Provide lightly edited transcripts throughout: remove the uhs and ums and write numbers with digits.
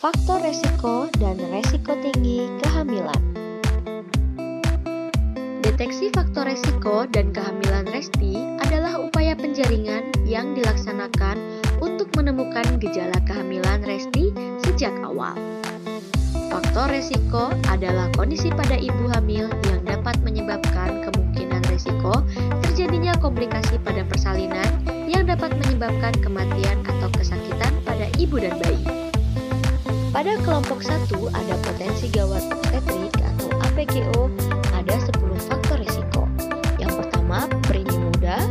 Faktor resiko dan resiko tinggi kehamilan. Deteksi faktor resiko dan kehamilan Resti adalah upaya penjaringan yang dilaksanakan untuk menemukan gejala kehamilan Resti sejak awal. Faktor resiko adalah kondisi pada ibu hamil yang dapat menyebabkan kemungkinan resiko terjadinya komplikasi pada persalinan yang dapat menyebabkan kematian atau kesakitan pada ibu dan bayi. Pada kelompok 1 ada potensi gawat obstetrik atau APGO, ada 10 faktor risiko. Yang pertama, preini muda.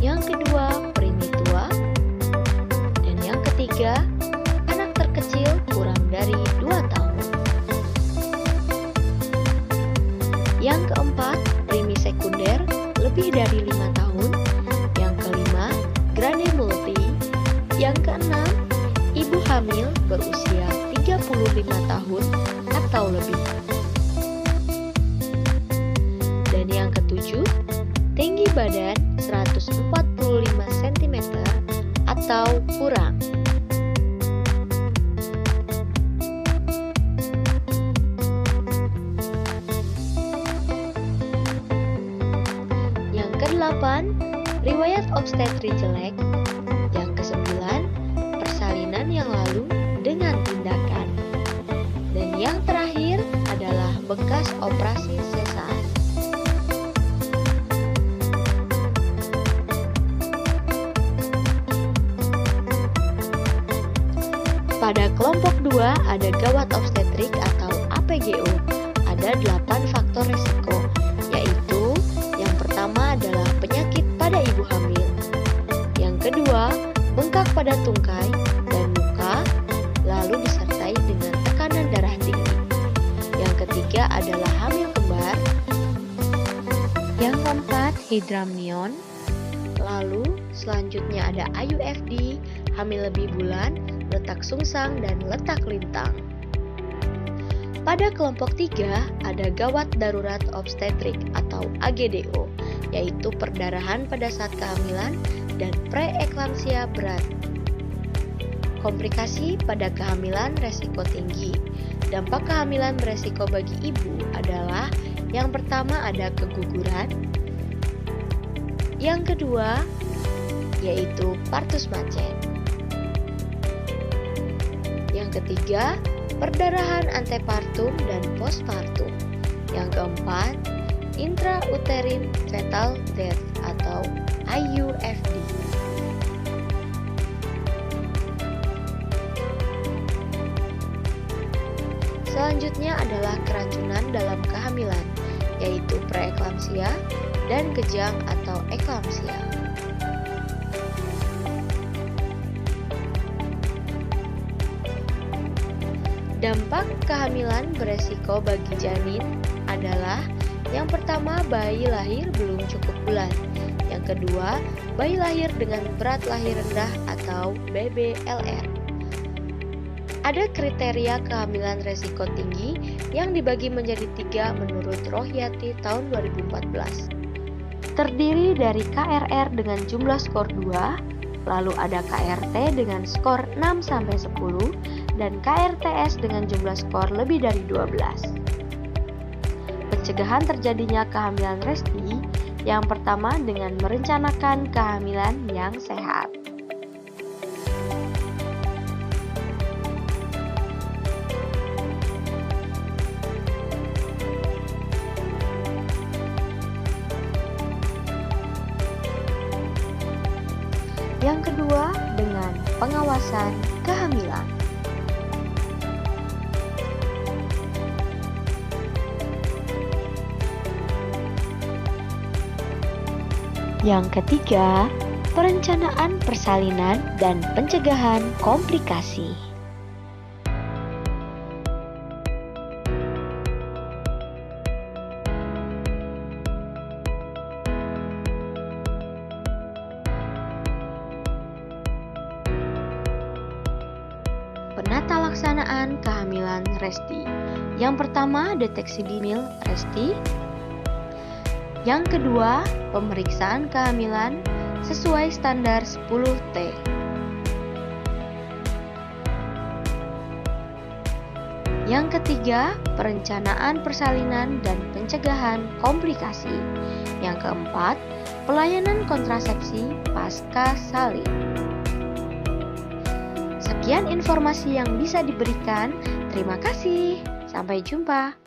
Yang kedua, preini tua. Dan yang ketiga, anak terkecil kurang dari 2 tahun. Yang keempat, preini sekunder lebih dari 5 tahun. Yang kelima, grande multi. Yang keenam, ibu hamil berusia 35 tahun atau lebih. Dan yang ketujuh, tinggi badan 145 cm atau kurang. Yang kedelapan, riwayat obstetri jelek. Yang kesembilan, persalinan yang lalu dengan tindakan. Dan yang terakhir adalah bekas operasi sesar. Pada kelompok 2 ada gawat obstetrik atau APGO. Ada 8 faktor risiko, yaitu yang pertama adalah penyakit pada ibu hamil. Yang kedua, bengkak pada tungkai dan muka, lalu disertai dengan tekanan darah tinggi. Yang ketiga adalah hamil kembar. Yang keempat, hidramnion. Lalu selanjutnya ada IUFD, hamil lebih bulan, letak sungsang, dan letak lintang. Pada kelompok 3 ada gawat darurat obstetrik atau AGDO, yaitu perdarahan pada saat kehamilan dan preeklamsia berat. Komplikasi pada kehamilan resiko tinggi. Dampak kehamilan beresiko bagi ibu adalah yang pertama ada keguguran, yang kedua yaitu partus macet, yang ketiga perdarahan antepartum dan postpartum, yang keempat intrauterine fetal death atau IUFD. Selanjutnya adalah keracunan dalam kehamilan, yaitu preeklamsia dan kejang atau eklamsia. Dampak kehamilan beresiko bagi janin adalah yang pertama, bayi lahir belum cukup bulan. Yang kedua, bayi lahir dengan berat lahir rendah atau BBLR. Ada kriteria kehamilan resiko tinggi yang dibagi menjadi 3 menurut Rohyati tahun 2014. Terdiri dari KRR dengan jumlah skor 2, lalu ada KRT dengan skor 6-10, dan KRTS dengan jumlah skor lebih dari 12. Pencegahan terjadinya kehamilan Resti, yang pertama dengan merencanakan kehamilan yang sehat. Yang kedua, dengan pengawasan kehamilan. Yang ketiga, perencanaan persalinan dan pencegahan komplikasi. Penata laksanaan kehamilan Resti. Yang pertama, deteksi dini Resti. Yang kedua, pemeriksaan kehamilan sesuai standar 10T. Yang ketiga, perencanaan persalinan dan pencegahan komplikasi. Yang keempat, pelayanan kontrasepsi pasca salin. Sekian informasi yang bisa diberikan. Terima kasih. Sampai jumpa.